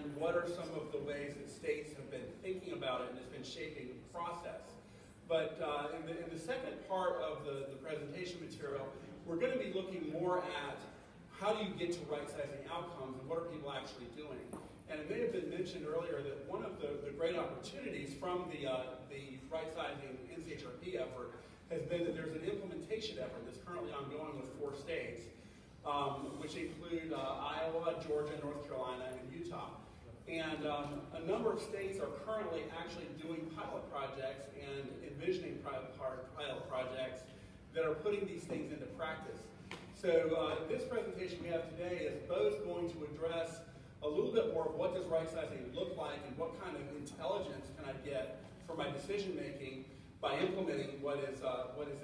and what are some of the ways that states have been thinking about it and has been shaping the process. But in the second part of the presentation material, we're going to be looking more at how do you get to right-sizing outcomes and what are people actually doing. And it may have been mentioned earlier that one of the great opportunities from the right-sizing NCHRP effort has been that there's an implementation effort that's currently ongoing with 4 states, which include Iowa, Georgia, North Carolina, and Utah. And a number of states are currently actually doing pilot projects and envisioning pilot projects that are putting these things into practice. So this presentation we have today is both going to address a little bit more of what does right-sizing look like and what kind of intelligence can I get for my decision making by implementing what is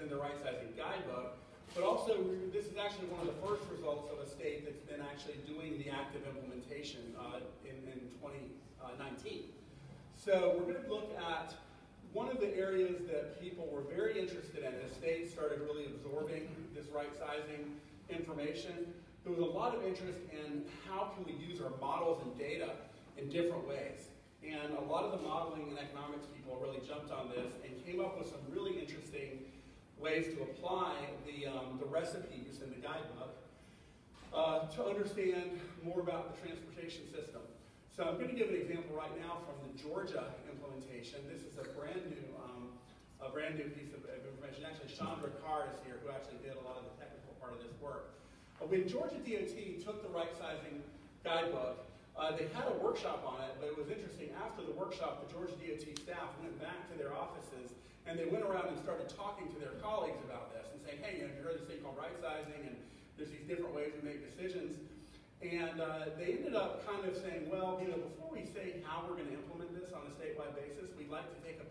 in the right-sizing guidebook. But also, this is actually one of the first results of a state that's been actually doing the active implementation in 2019. So we're going to look at one of the areas that people were very interested in as states started really absorbing this right-sizing information. There was a lot of interest in how can we use our models and data in different ways. And a lot of the modeling and economics people really jumped on this and came up with some really interesting ways to apply the recipes in the guidebook to understand more about the transportation system. So I'm going to give an example right now from the Georgia implementation. This is a brand new piece of information. Actually, Chandler is here, who actually did a lot of the technical part of this work. When Georgia DOT took the right-sizing guidebook, they had a workshop on it, but it was interesting. After the workshop, the Georgia DOT staff went back to their offices and they went around and started talking to their colleagues about this and saying, hey, you heard this thing called right-sizing, and there's these different ways we make decisions. And they ended up kind of saying, well, before we say how we're going to implement this on a statewide basis, we'd like to take a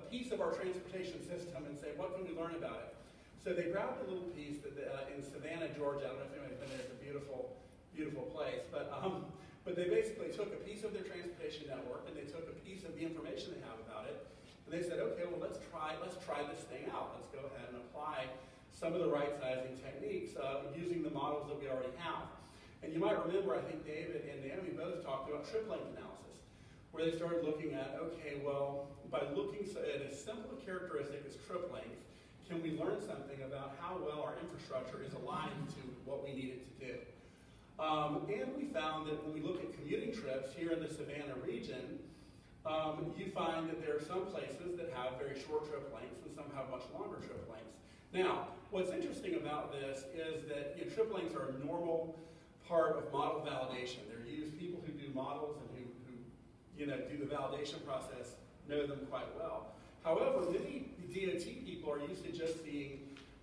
piece of our transportation system and say, what can we learn about it? So they grabbed a little piece that in Savannah, Georgia. I don't know if anybody's been there. It's a beautiful, beautiful place. But they basically took a piece of their transportation network and they took a piece of the information they have about it. And they said, okay, well, let's try this thing out. Let's go ahead and apply some of the right-sizing techniques using the models that we already have. And you might remember, I think David and Naomi both talked about trip length analysis, where they started looking at, okay, well, by looking at as simple a characteristic as trip length, can we learn something about how well our infrastructure is aligned to what we need it to do? And we found that when we look at commuting trips here in the Savannah region, you find that there are some places that have very short trip lengths and some have much longer trip lengths. Now, what's interesting about this is that trip lengths are a normal part of model validation. They're used, people who do models and who do the validation process know them quite well. However, many DOT people are used to just seeing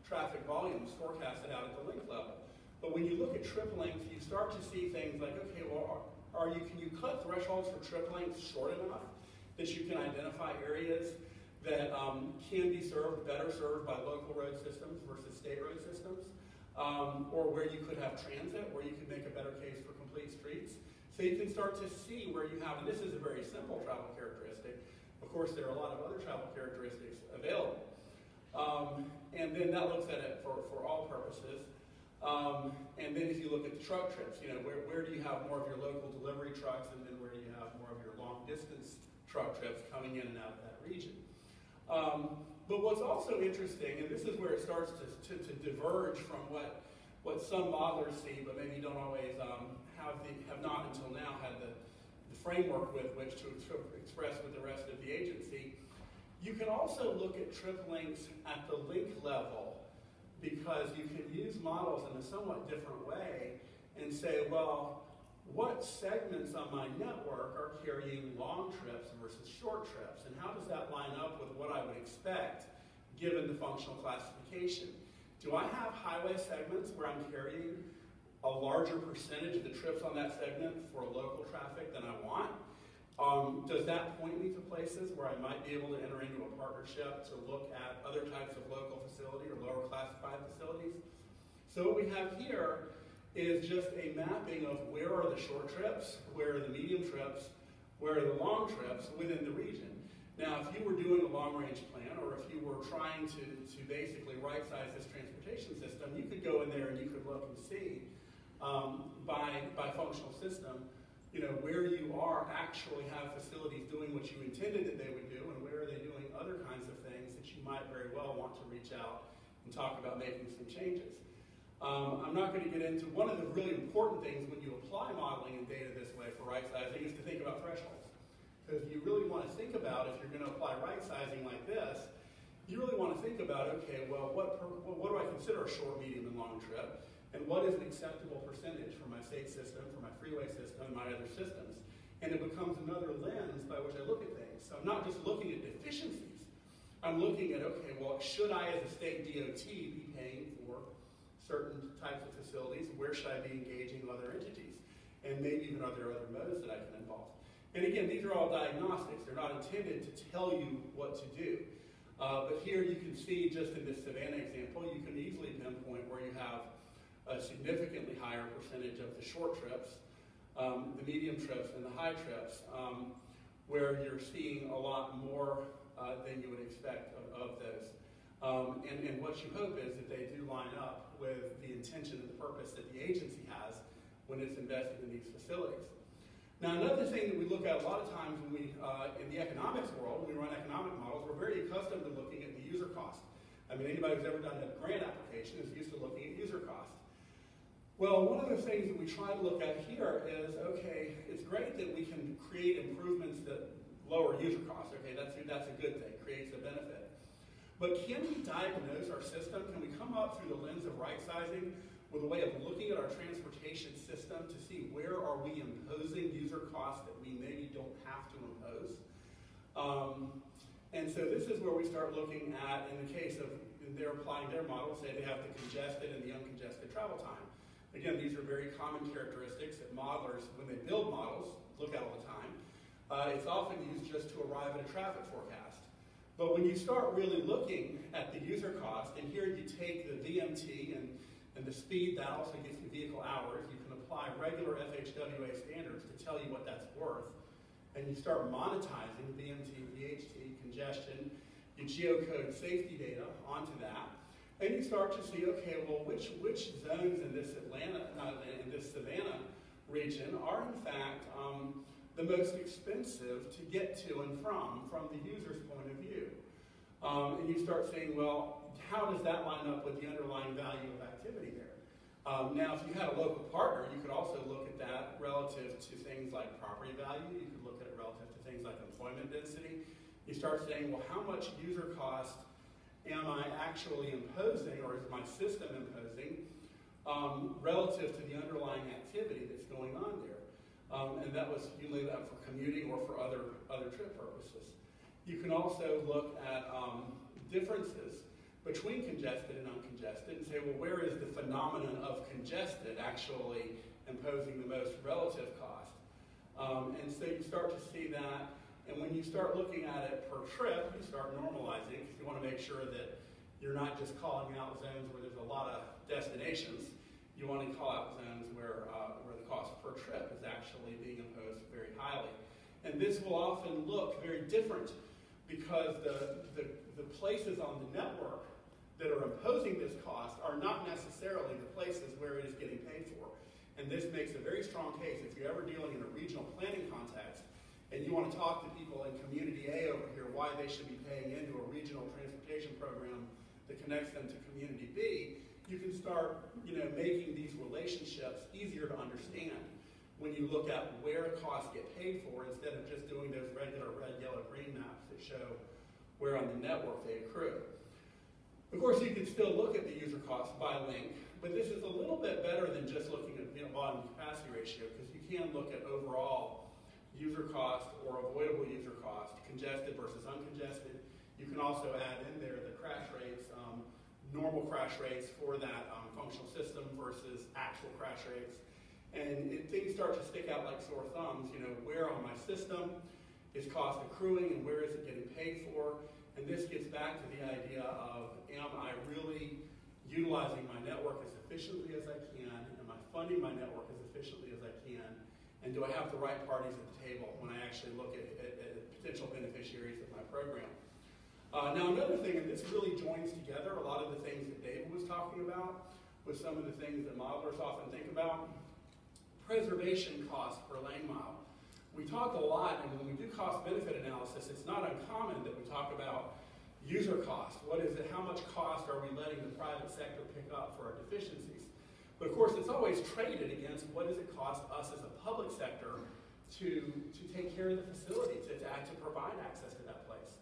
traffic volumes forecasted out at the link level. But when you look at trip length, you start to see things like, okay, well, can you cut thresholds for trip lengths short enough that you can identify areas that can be better served by local road systems versus state road systems, or where you could have transit, where you could make a better case for complete streets. So you can start to see where you have, and this is a very simple travel characteristic. Of course, there are a lot of other travel characteristics available. And then that looks at it for all purposes. And then if you look at the truck trips, where do you have more of your local delivery trucks, and then where do you have more of your long distance truck trips coming in and out of that region? But what's also interesting, and this is where it starts to diverge from what some modelers see, but maybe don't always have not until now had the framework with which to express with the rest of the agency. You can also look at trip lengths at the link level, because you can use models in a somewhat different way and say, well, what segments on my network are carrying long trips versus short trips, and how does that line up with what I would expect given the functional classification? Do I have highway segments where I'm carrying a larger percentage of the trips on that segment for local traffic than I want? Does that point me to places where I might be able to enter into a partnership to look at other types of local facility or lower classified facilities? So what we have here is just a mapping of where are the short trips, where are the medium trips, where are the long trips within the region. Now, if you were doing a long-range plan, or if you were trying to basically right-size this transportation system, you could go in there and you could look and see by functional system where you are actually have facilities doing what you intended that they would do, and where are they doing other kinds of things that you might very well want to reach out and talk about making some changes. I'm not going to get into one of the really important things when you apply modeling and data this way for right sizing is to think about thresholds. Because you really want to think about, if you're going to apply right sizing like this, you really want to think about, okay, well, what do I consider a short, medium, and long trip? And what is an acceptable percentage for my state system, for my freeway system, and my other systems? And it becomes another lens by which I look at things. So I'm not just looking at deficiencies. I'm looking at, okay, well, should I as a state DOT be paying for certain types of facilities? Where should I be engaging with other entities? And maybe even are there other modes that I can involve? And again, these are all diagnostics. They're not intended to tell you what to do. But here you can see, just in this Savannah example, you can easily pinpoint where you have a significantly higher percentage of the short trips, the medium trips, and the high trips, where you're seeing a lot more than you would expect of those. And what you hope is that they do line up with the intention and the purpose that the agency has when it's invested in these facilities. Now, another thing that we look at a lot of times when we, in the economics world, when we run economic models, we're very accustomed to looking at the user cost. I mean, anybody who's ever done a grant application is used to looking at user cost. Well, one of the things that we try to look at here is, okay, it's great that we can create improvements that lower user costs. Okay, that's a good thing, creates a benefit. But can we diagnose our system? Can we come up through the lens of right sizing with a way of looking at our transportation system to see where are we imposing user costs that we maybe don't have to impose? And so this is where we start looking at, in the case of, they're applying their model, say they have the congested and the uncongested travel time. Again, these are very common characteristics that modelers, when they build models, look at all the time. It's often used just to arrive at a traffic forecast. But when you start really looking at the user cost, and here you take the VMT and the speed, that also gets you vehicle hours. You can apply regular FHWA standards to tell you what that's worth. And you start monetizing VMT, VHT, congestion, you geocode safety data onto that. And you start to see, okay, well, which zones in this Savannah region are in fact the most expensive to get to and from the user's point of view. And you start saying, well, how does that line up with the underlying value of activity there? Now, if you had a local partner, you could also look at that relative to things like property value. You could look at it relative to things like employment density. You start saying, well, how much user cost am I actually imposing, or is my system imposing, relative to the underlying activity that's going on there? And that was usually that for commuting or for other trip purposes. You can also look at differences between congested and uncongested and say, well, where is the phenomenon of congested actually imposing the most relative cost? And so you start to see that, and when you start looking at it per trip, you start normalizing, because you want to make sure that you're not just calling out zones where there's a lot of destinations. You want to call out zones where the cost per trip is actually being imposed very highly. And this will often look very different because the places on the network that are imposing this cost are not necessarily the places where it is getting paid for. And this makes a very strong case. If you're ever dealing in a regional planning context and you want to talk to people in community A over here why they should be paying into a regional transportation program that connects them to community B, you can start making these relationships easier to understand when you look at where costs get paid for instead of just doing those regular red, yellow, green maps that show where on the network they accrue. Of course, you can still look at the user cost by link, but this is a little bit better than just looking at volume capacity ratio, because you can look at overall user cost or avoidable user cost, congested versus uncongested. You can also add in there the crash rates, normal crash rates for that functional system versus actual crash rates. And things start to stick out like sore thumbs. Where on my system is cost accruing and where is it getting paid for? And this gets back to the idea of, am I really utilizing my network as efficiently as I can? Am I funding my network as efficiently as I can? And do I have the right parties at the table when I actually look at potential beneficiaries of my program? Now, another thing, and this really joins together a lot of the things that David was talking about with some of the things that modelers often think about. preservation cost per lane mile. We talk a lot, and when we do cost-benefit analysis, it's not uncommon that we talk about user cost. What is it? How much cost are we letting the private sector pick up for our deficiencies? But of course, it's always traded against what does it cost us as a public sector to take care of the facility, to provide access to that place.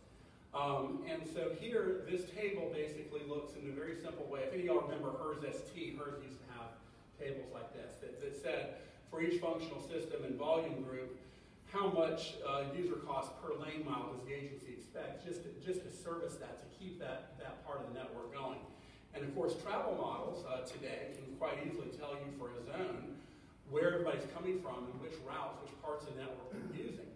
And so here, this table basically looks in a very simple way. If any of y'all remember HERS ST, HERS used to have tables like this that said for each functional system and volume group, how much user cost per lane mile does the agency expect just to service that, to keep that part of the network going. And of course, travel models today can quite easily tell you for a zone where everybody's coming from and which routes, which parts of the network they're using.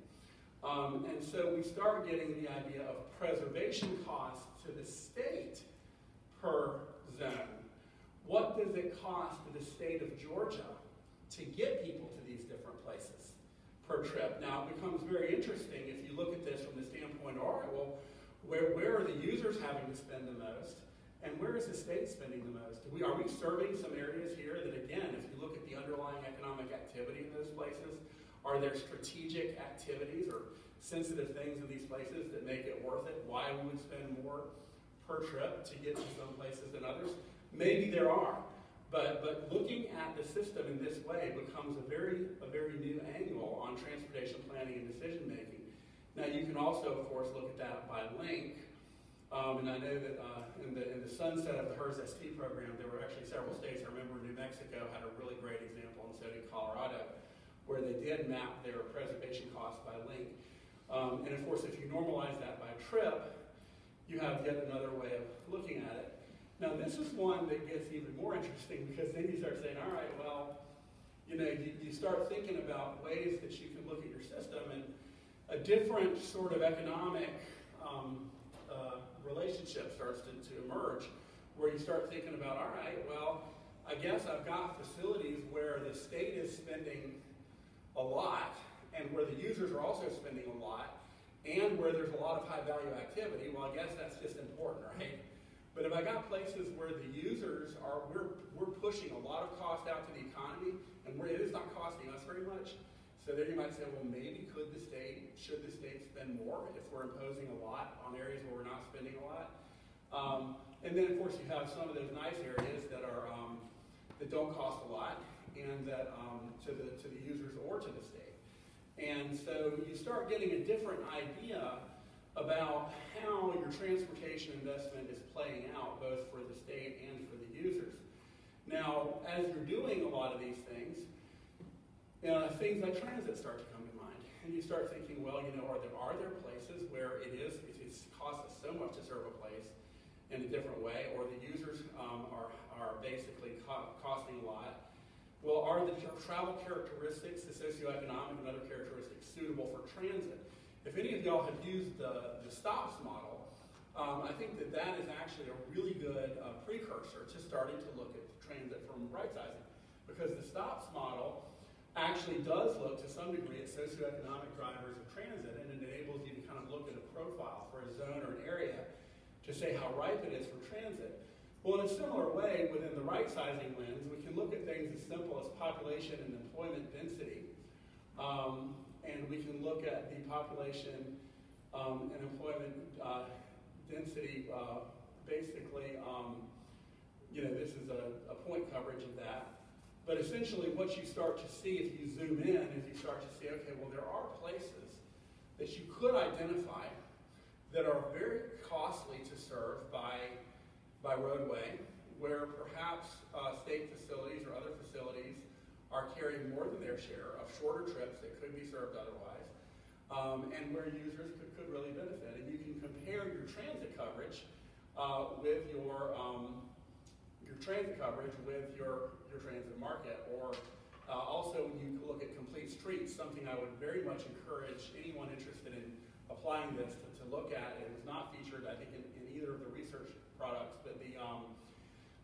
And so we start getting the idea of preservation costs to the state per zone. What does it cost to the state of Georgia to get people to these different places per trip? Now, it becomes very interesting if you look at this from the standpoint, all right, well, where are the users having to spend the most, and where is the state spending the most? Are we serving some areas here that, again, if you look at the underlying economic activity in those places, are there strategic activities or sensitive things in these places that make it worth it? Why we would spend more per trip to get to some places than others? Maybe there are. But looking at the system in this way becomes a very new angle on transportation planning and decision making. Now you can also, of course, look at that by link. And I know that in the sunset of the HERS ST program, there were actually several states. I remember New Mexico had a really great example, and so did Colorado, where they did map their preservation costs by link. And of course, if you normalize that by trip, you have yet another way of looking at it. Now, this is one that gets even more interesting because then you start saying, all right, well, you start thinking about ways that you can look at your system, and a different sort of economic relationship starts to emerge, where you start thinking about, all right, well, I guess I've got facilities where the state is spending a lot, and where the users are also spending a lot, and where there's a lot of high-value activity. Well, I guess that's just important, right? But if I got places where the users are, we're pushing a lot of cost out to the economy, and where it is not costing us very much. So then you might say, well, maybe should the state spend more if we're imposing a lot on areas where we're not spending a lot? And then, of course, you have some of those nice areas that are that don't cost a lot, and that to the users or to the state. And so you start getting a different idea about how your transportation investment is playing out, both for the state and for the users. Now, as you're doing a lot of these things, things like transit start to come to mind. And you start thinking, well, are there places where it costs us so much to serve a place in a different way, or the users are basically costing a lot? Well, are the travel characteristics, the socioeconomic and other characteristics suitable for transit? If any of y'all have used the stops model, I think that is actually a really good precursor to starting to look at transit from right-sizing, because the stops model actually does look to some degree at socioeconomic drivers of transit, and it enables you to kind of look at a profile for a zone or an area to say how ripe it is for transit. Well, in a similar way, within the right-sizing lens, we can look at things as simple as population and employment density. And we can look at the population and employment density, basically, this is a point coverage of that. But essentially what you start to see if you zoom in is you start to see, okay, well, there are places that you could identify that are very costly to serve by roadway, where perhaps state facilities or other facilities are carrying more than their share of shorter trips that could be served otherwise, and where users could really benefit. And you can compare your transit coverage with your transit coverage with your transit market, or also when you look at complete streets, something I would very much encourage anyone interested in applying this to look at. It was not featured, I think, in either of the research products, but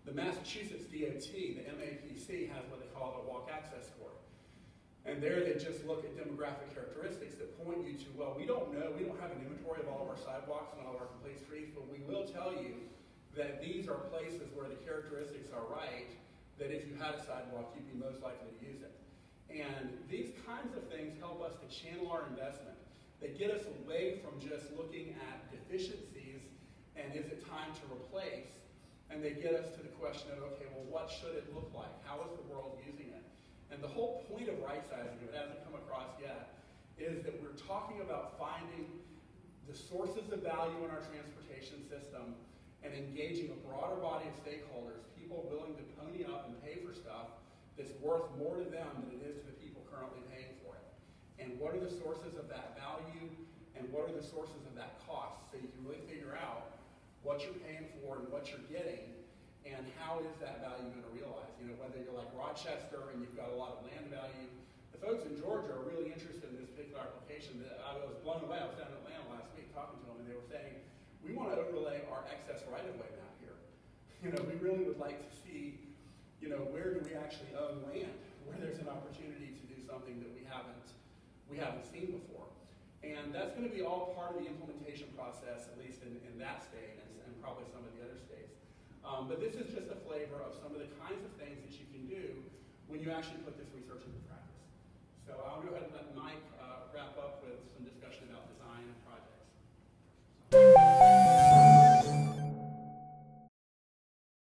the Massachusetts DOT, the MAPC, has what they call a walk access score. And there they just look at demographic characteristics that point you to, well, we don't know, we don't have an inventory of all of our sidewalks and all of our complete streets, but we will tell you that these are places where the characteristics are right, that if you had a sidewalk, you'd be most likely to use it. And these kinds of things help us to channel our investment. They get us away from just looking at deficiencies and is it time to replace, and they get us to the question of, okay, well, what should it look like? How is the world using it? And the whole point of right-sizing, if it hasn't come across yet, is that we're talking about finding the sources of value in our transportation system and engaging a broader body of stakeholders, people willing to pony up and pay for stuff that's worth more to them than it is to the people currently paying for it. And what are the sources of that value and what are the sources of that cost, so you can really figure out what you're paying for and what you're getting and how is that value going to realize. You know, whether you're like Rochester and you've got a lot of land value. The folks in Georgia are really interested in this particular application. I was blown away. I was down in Atlanta last week talking to them, and they were saying, we want to overlay our excess right-of-way map here. You know, we really would like to see, you know, where do we actually own land, where there's an opportunity to do something that we haven't seen before. And that's going to be all part of the implementation process, at least in that state and probably some of the other states. But this is just a flavor of some of the kinds of things that you can do when you actually put this research into practice.